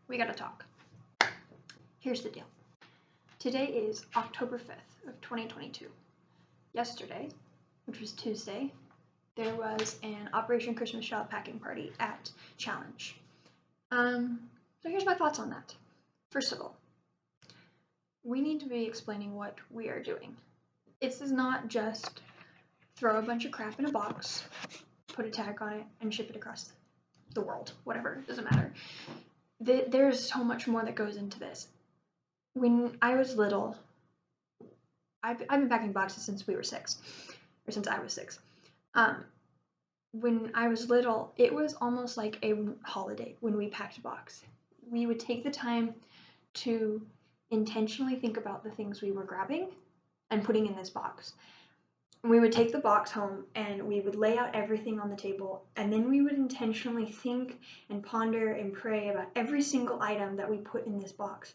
we gotta talk. Here's the deal. Today is October 5th of 2022. Yesterday, which was Tuesday, there was an Operation Christmas Child packing party at Challenge. So here's my thoughts on that. First of all, we need to be explaining what we are doing. This is not just throw a bunch of crap in a box, put a tag on it, and ship it across the world. Whatever, it doesn't matter. There's so much more that goes into this. When I was little, I've been packing boxes since we were 6, or since I was 6. When I was little, it was almost like a holiday when we packed a box. We would take the time to intentionally think about the things we were grabbing and putting in this box. We would take the box home and we would lay out everything on the table, and then we would intentionally think and ponder and pray about every single item that we put in this box.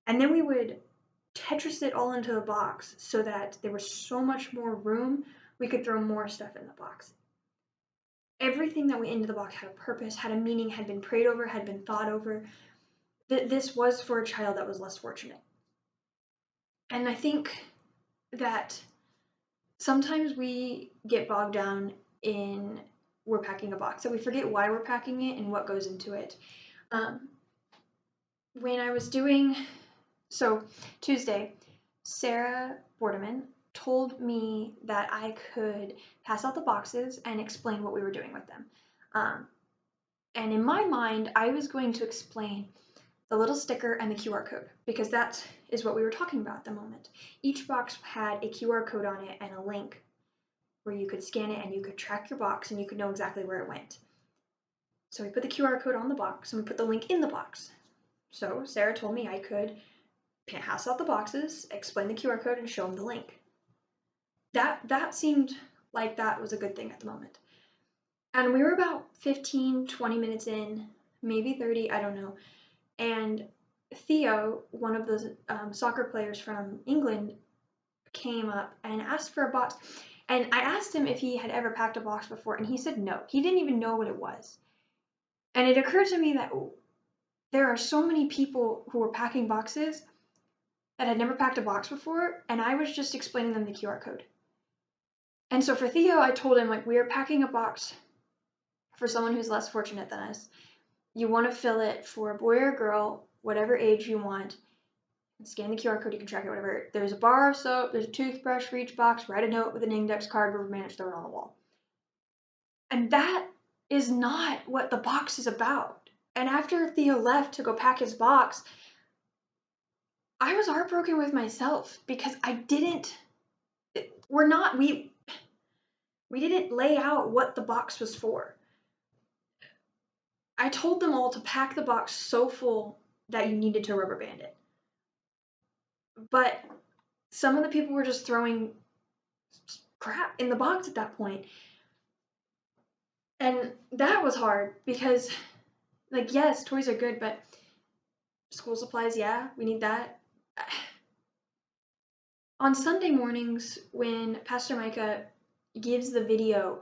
And then we would Tetris it all into the box so that there was so much more room, we could throw more stuff in the box. Everything that went into the box had a purpose, had a meaning, had been prayed over, had been thought over. This was for a child that was less fortunate. And I think that sometimes we get bogged down in we're packing a box, that we forget why we're packing it and what goes into it. When I was Tuesday, Sarah Bordeman told me that I could pass out the boxes and explain what we were doing with them. And in my mind, I was going to explain the little sticker and the QR code, because that is what we were talking about at the moment. Each box had a QR code on it and a link where you could scan it and you could track your box and you could know exactly where it went. So we put the QR code on the box and we put the link in the box. So Sarah told me I could pass out the boxes, explain the QR code, and show them the link. That seemed like that was a good thing at the moment. And we were about 15, 20 minutes in, maybe 30, I don't know. And Theo, one of the soccer players from England, came up and asked for a box. And I asked him if he had ever packed a box before, and he said no. He didn't even know what it was. And it occurred to me that there are so many people who were packing boxes that had never packed a box before, and I was just explaining them the QR code. And so for Theo, I told him, we are packing a box for someone who's less fortunate than us. You want to fill it for a boy or a girl, whatever age you want. Scan the QR code, you can track it, whatever. There's a bar of soap, there's a toothbrush for each box, write a note with an index card, rubber band, throw it on the wall. And that is not what the box is about. And after Theo left to go pack his box, I was heartbroken with myself because we didn't lay out what the box was for. I told them all to pack the box so full that you needed to rubber band it. But some of the people were just throwing crap in the box at that point. And that was hard because, yes, toys are good, but school supplies, yeah, we need that. On Sunday mornings, when Pastor Micah gives the video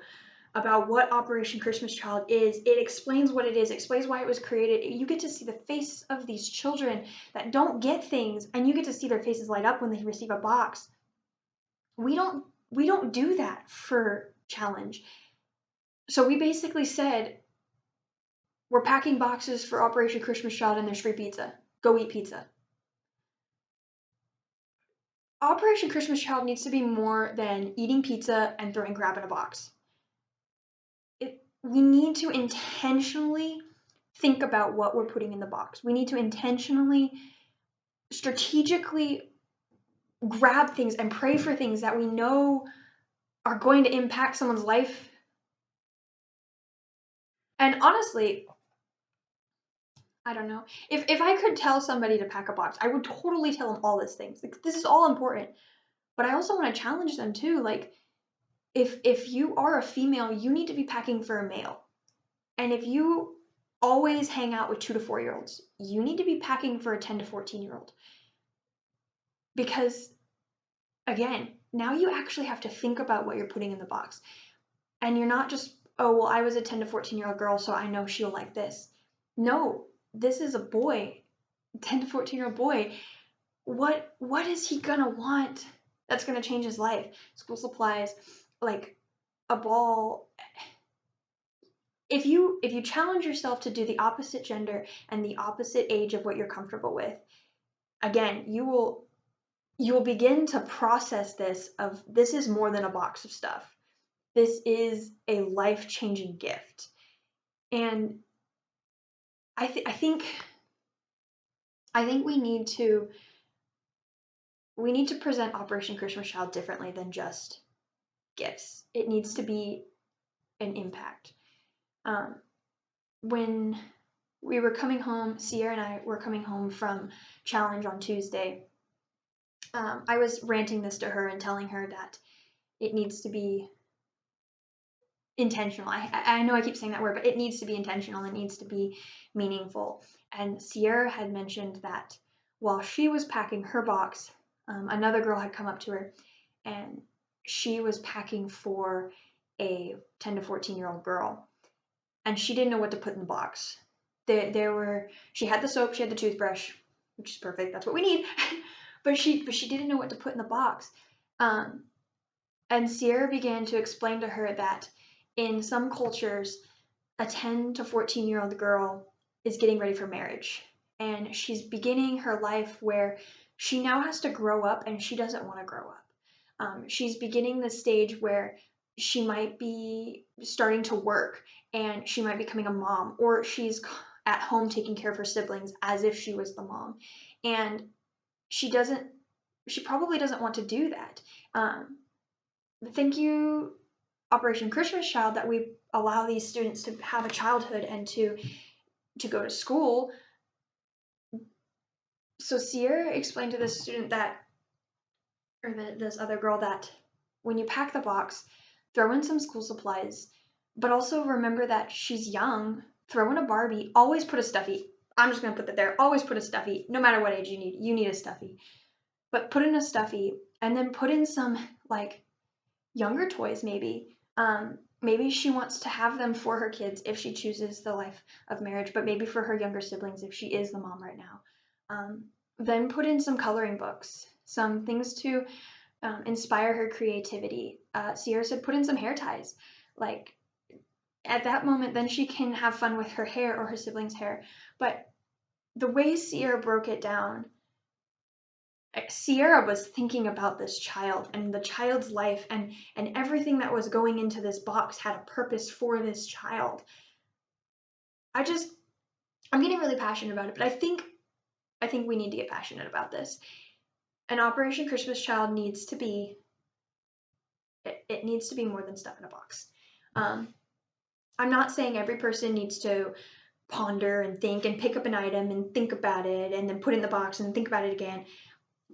about what Operation Christmas Child is, it explains what it is, explains why it was created. You get to see the face of these children that don't get things, and you get to see their faces light up when they receive a box. We don't do that for Challenge. So we basically said, we're packing boxes for Operation Christmas Child and there's free pizza. Go eat pizza. Operation Christmas Child needs to be more than eating pizza and throwing crap in a box. We need to intentionally think about what we're putting in the box. We need to intentionally, strategically grab things and pray for things that we know are going to impact someone's life. And honestly, I don't know. If I could tell somebody to pack a box, I would totally tell them all these things. This is all important. But I also want to challenge them too. If you are a female, you need to be packing for a male. And if you always hang out with 2 to 4-year-olds, you need to be packing for a 10 to 14-year-old. Because, again, now you actually have to think about what you're putting in the box. And you're not just, oh, well, I was a 10 to 14-year-old girl, so I know she'll like this. No, this is a boy, 10 to 14-year-old boy. What is he gonna want that's gonna change his life? School supplies, like a ball. If you challenge yourself to do the opposite gender and the opposite age of what you're comfortable with, again, you will begin to process this is more than a box of stuff. This is a life-changing gift. And I think we need to present Operation Christmas Child differently than just gifts. It needs to be an impact. When we were coming home, Sierra and I were coming home from Challenge on Tuesday, I was ranting this to her and telling her that it needs to be intentional. I know I keep saying that word, but it needs to be intentional. It needs to be meaningful. And Sierra had mentioned that while she was packing her box, another girl had come up to her, and she was packing for a 10 to 14-year-old girl, and she didn't know what to put in the box. She had the soap, she had the toothbrush, which is perfect. That's what we need. but she didn't know what to put in the box. And Sierra began to explain to her that in some cultures, a 10 to 14-year-old girl is getting ready for marriage. And she's beginning her life where she now has to grow up, and she doesn't want to grow up. She's beginning the stage where she might be starting to work, and she might be becoming a mom, or she's at home taking care of her siblings as if she was the mom. And she probably doesn't want to do that. Thank you, Operation Christmas Child, that we allow these students to have a childhood and to go to school. So Sierra explained to this student this other girl, that when you pack the box, throw in some school supplies, but also remember that she's young. Throw in a Barbie. Always put a stuffy. I'm just going to put that there. Always put a stuffy. No matter what age you need a stuffy. But put in a stuffy, and then put in some, like, younger toys maybe. Maybe she wants to have them for her kids if she chooses the life of marriage, but maybe for her younger siblings if she is the mom right now. Then put in some coloring books, some things to inspire her creativity. Sierra said put in some hair ties. Like, at that moment, then she can have fun with her hair or her siblings' hair. But the way Sierra broke it down, Sierra was thinking about this child and the child's life, and everything that was going into this box had a purpose for this child. I'm getting really passionate about it, but I think we need to get passionate about this. An Operation Christmas Child needs to be more than stuff in a box. I'm not saying every person needs to ponder and think and pick up an item and think about it and then put it in the box and think about it again.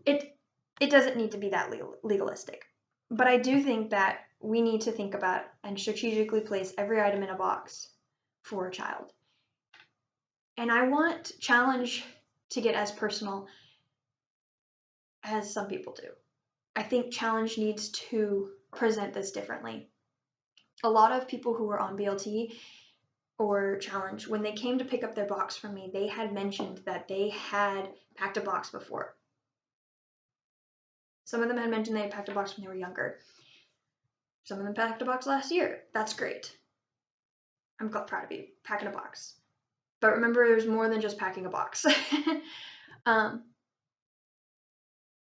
It doesn't need to be that legalistic. But I do think that we need to think about and strategically place every item in a box for a child. And I want Challenge to get as personal as some people do. I think Challenge needs to present this differently. A lot of people who were on BLT or Challenge, when they came to pick up their box from me, they had mentioned that they had packed a box before. Some of them had mentioned they had packed a box when they were younger. Some of them packed a box last year. That's great. I'm proud of you, packing a box. But remember, there's more than just packing a box. I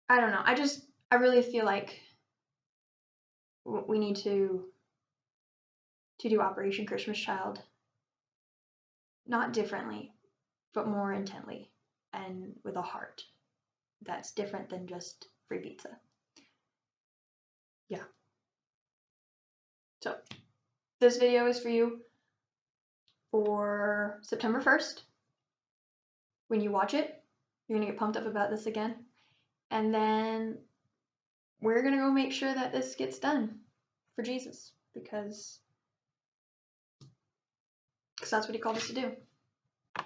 don't know. I really feel like we need to do Operation Christmas Child, not differently, but more intently and with a heart that's different than just free pizza. Yeah. So this video is for you for September 1st. When you watch it, you're going to get pumped up about this again. And then we're going to go make sure that this gets done for Jesus, because that's what he called us to do.